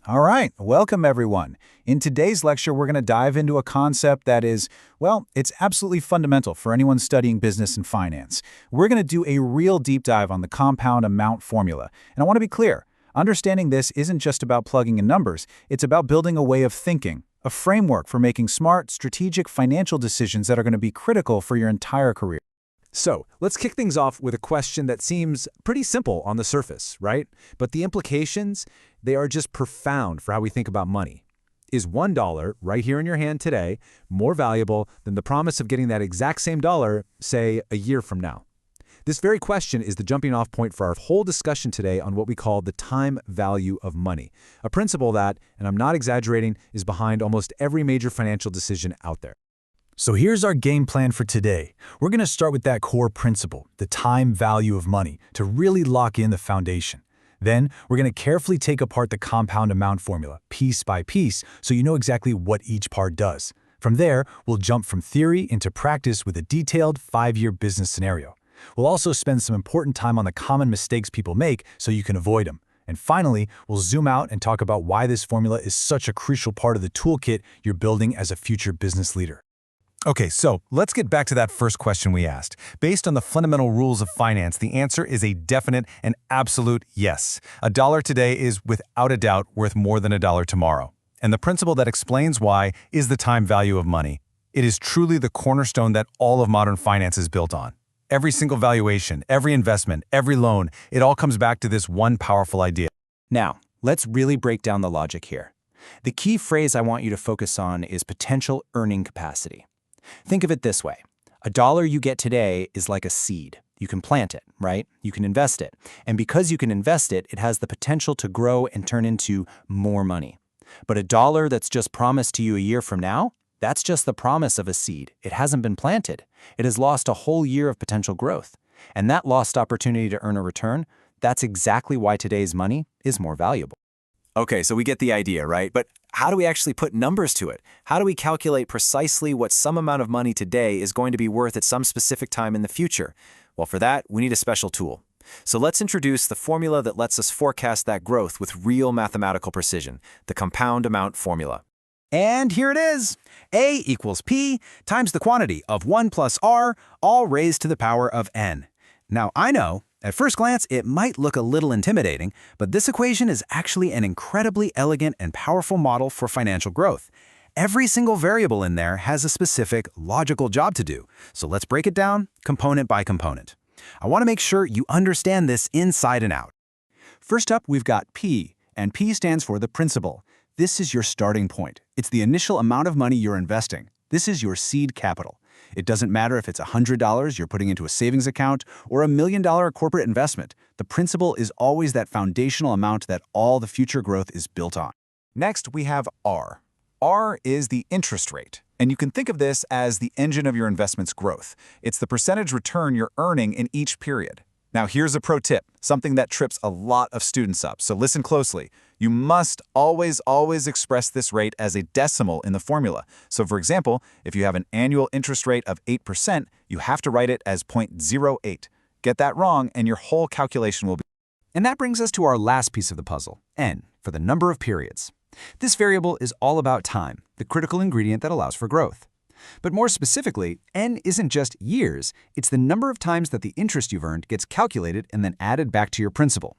All right, welcome everyone. In today's lecture, we're going to dive into a concept that is, well, it's absolutely fundamental for anyone studying business and finance. We're going to do a real deep dive on the compound amount formula. And I want to be clear, understanding this isn't just about plugging in numbers, it's about building a way of thinking, a framework for making smart, strategic financial decisions that are going to be critical for your entire career. So, let's kick things off with a question that seems pretty simple on the surface, right? But the implications, they are just profound for how we think about money. Is $1 right here in your hand today more valuable than the promise of getting that exact same dollar, say, a year from now? This very question is the jumping-off point for our whole discussion today on what we call the time value of money, a principle that, and I'm not exaggerating, is behind almost every major financial decision out there. So here's our game plan for today. We're going to start with that core principle, the time value of money, to really lock in the foundation. Then, we're going to carefully take apart the compound amount formula, piece by piece, so you know exactly what each part does. From there, we'll jump from theory into practice with a detailed 5-year business scenario. We'll also spend some important time on the common mistakes people make so you can avoid them. And finally, we'll zoom out and talk about why this formula is such a crucial part of the toolkit you're building as a future business leader. Okay, so let's get back to that first question we asked. Based on the fundamental rules of finance, the answer is a definite and absolute yes. A dollar today is, without a doubt, worth more than a dollar tomorrow. And the principle that explains why is the time value of money. It is truly the cornerstone that all of modern finance is built on. Every single valuation, every investment, every loan, it all comes back to this one powerful idea. Now, let's really break down the logic here. The key phrase I want you to focus on is potential earning capacity. Think of it this way. A dollar you get today is like a seed. You can plant it, right? You can invest it. And because you can invest it, it has the potential to grow and turn into more money. But a dollar that's just promised to you a year from now, that's just the promise of a seed. It hasn't been planted. It has lost a whole year of potential growth. And that lost opportunity to earn a return, that's exactly why today's money is more valuable. Okay, so we get the idea, right? But how do we actually put numbers to it? How do we calculate precisely what some amount of money today is going to be worth at some specific time in the future? Well, for that, we need a special tool. So let's introduce the formula that lets us forecast that growth with real mathematical precision, the compound amount formula. And here it is. A equals P times the quantity of 1 plus R, all raised to the power of N. Now, I know, at first glance, it might look a little intimidating, but this equation is actually an incredibly elegant and powerful model for financial growth. Every single variable in there has a specific, logical job to do. So let's break it down component by component. I want to make sure you understand this inside and out. First up, we've got P, and P stands for the principal. This is your starting point. It's the initial amount of money you're investing. This is your seed capital. It doesn't matter if it's $100 you're putting into a savings account or $1 million corporate investment. The principal is always that foundational amount that all the future growth is built on. Next, we have R. R is the interest rate, and you can think of this as the engine of your investment's growth. It's the percentage return you're earning in each period. Now, here's a pro tip, something that trips a lot of students up, so listen closely. You must always express this rate as a decimal in the formula. So for example, if you have an annual interest rate of 8%, you have to write it as 0.08. Get that wrong, and your whole calculation will be. And that brings us to our last piece of the puzzle, N, for the number of periods. This variable is all about time, the critical ingredient that allows for growth. But more specifically, N isn't just years, it's the number of times that the interest you've earned gets calculated and then added back to your principal.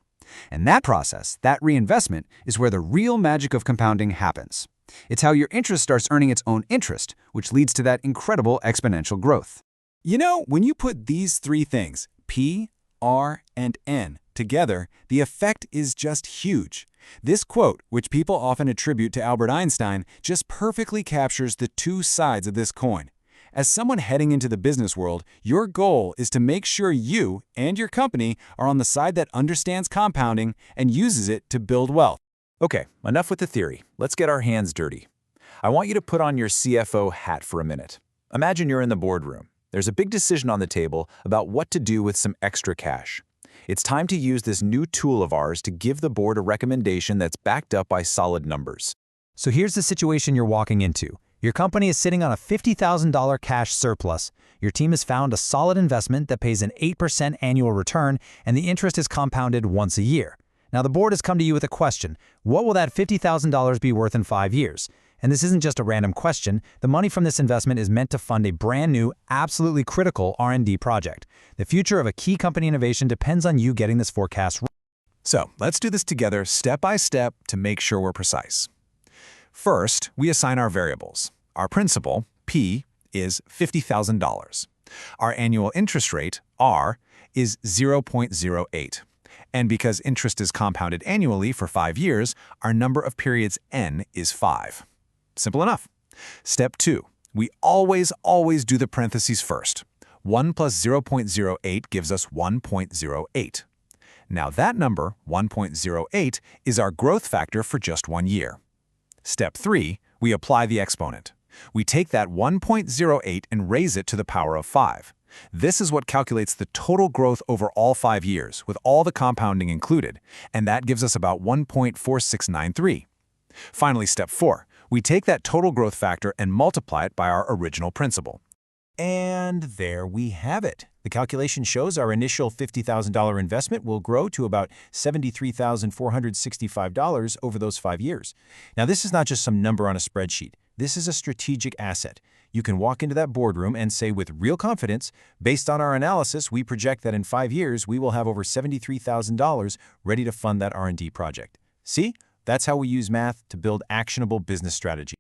And that process, that reinvestment, is where the real magic of compounding happens. It's how your interest starts earning its own interest, which leads to that incredible exponential growth. You know, when you put these three things, P, R, and N, together, the effect is just huge. This quote, which people often attribute to Albert Einstein, just perfectly captures the two sides of this coin. As someone heading into the business world, your goal is to make sure you and your company are on the side that understands compounding and uses it to build wealth. Okay, enough with the theory. Let's get our hands dirty. I want you to put on your CFO hat for a minute. Imagine you're in the boardroom. There's a big decision on the table about what to do with some extra cash. It's time to use this new tool of ours to give the board a recommendation that's backed up by solid numbers. So here's the situation you're walking into. Your company is sitting on a $50,000 cash surplus. Your team has found a solid investment that pays an 8% annual return, and the interest is compounded once a year. Now, the board has come to you with a question. What will that $50,000 be worth in 5 years? And this isn't just a random question. The money from this investment is meant to fund a brand new, absolutely critical R&D project. The future of a key company innovation depends on you getting this forecast right. So let's do this together step by step to make sure we're precise. First, we assign our variables. Our principal, P, is $50,000. Our annual interest rate, R, is 0.08. And because interest is compounded annually for 5 years, our number of periods, N, is 5. Simple enough. Step 2. We always do the parentheses first. 1 plus 0.08 gives us 1.08. Now that number, 1.08, is our growth factor for just 1 year. Step 3, we apply the exponent. We take that 1.08 and raise it to the power of 5. This is what calculates the total growth over all 5 years, with all the compounding included, and that gives us about 1.4693. Finally, step 4, we take that total growth factor and multiply it by our original principal. And there we have it. The calculation shows our initial $50,000 investment will grow to about $73,465 over those 5 years. Now, this is not just some number on a spreadsheet. This is a strategic asset. You can walk into that boardroom and say with real confidence, based on our analysis, we project that in 5 years, we will have over $73,000 ready to fund that R&D project. See? That's how we use math to build actionable business strategy.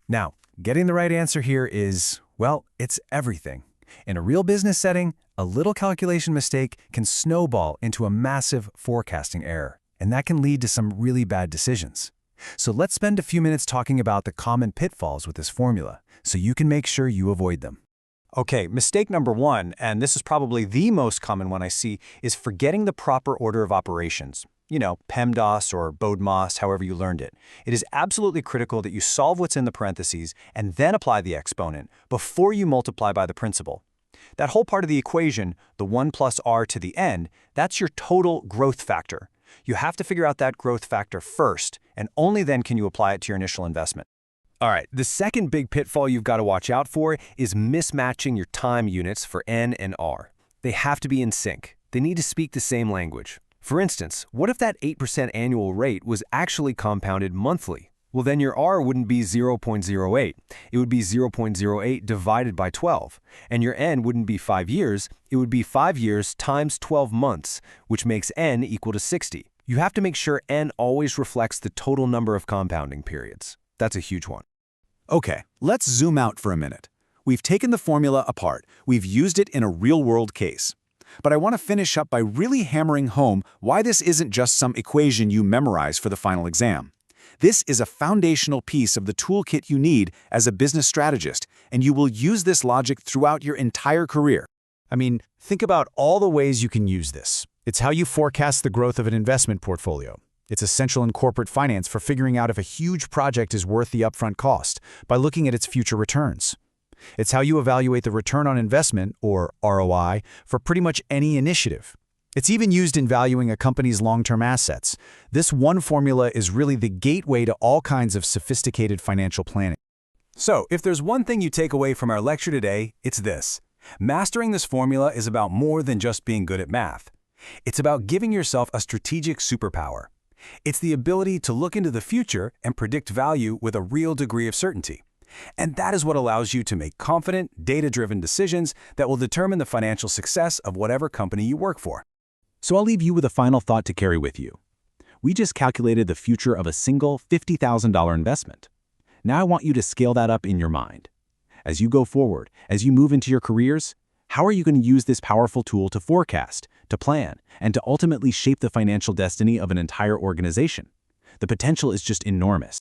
Now, getting the right answer here is, well, it's everything. In a real business setting, a little calculation mistake can snowball into a massive forecasting error, and that can lead to some really bad decisions. So let's spend a few minutes talking about the common pitfalls with this formula, so you can make sure you avoid them. Okay, mistake number 1, and this is probably the most common one I see, is forgetting the proper order of operations. You know, PEMDAS or BODMAS, however you learned it. It is absolutely critical that you solve what's in the parentheses and then apply the exponent before you multiply by the principal. That whole part of the equation, the 1 plus r to the n, that's your total growth factor. You have to figure out that growth factor first, and only then can you apply it to your initial investment. All right, the second big pitfall you've got to watch out for is mismatching your time units for n and r. They have to be in sync. They need to speak the same language. For instance, what if that 8% annual rate was actually compounded monthly? Well, then your R wouldn't be 0.08. It would be 0.08 divided by 12. And your N wouldn't be 5 years. It would be 5 years times 12 months, which makes N equal to 60. You have to make sure N always reflects the total number of compounding periods. That's a huge one. Okay, let's zoom out for a minute. We've taken the formula apart. We've used it in a real-world case. But I want to finish up by really hammering home why this isn't just some equation you memorize for the final exam. This is a foundational piece of the toolkit you need as a business strategist, and you will use this logic throughout your entire career. I mean, think about all the ways you can use this. It's how you forecast the growth of an investment portfolio. It's essential in corporate finance for figuring out if a huge project is worth the upfront cost by looking at its future returns. It's how you evaluate the return on investment, or ROI, for pretty much any initiative. It's even used in valuing a company's long-term assets. This one formula is really the gateway to all kinds of sophisticated financial planning. So, if there's one thing you take away from our lecture today, it's this. Mastering this formula is about more than just being good at math. It's about giving yourself a strategic superpower. It's the ability to look into the future and predict value with a real degree of certainty. And that is what allows you to make confident, data-driven decisions that will determine the financial success of whatever company you work for. So I'll leave you with a final thought to carry with you. We just calculated the future of a single $50,000 investment. Now I want you to scale that up in your mind. As you go forward, as you move into your careers, how are you going to use this powerful tool to forecast, to plan, and to ultimately shape the financial destiny of an entire organization? The potential is just enormous.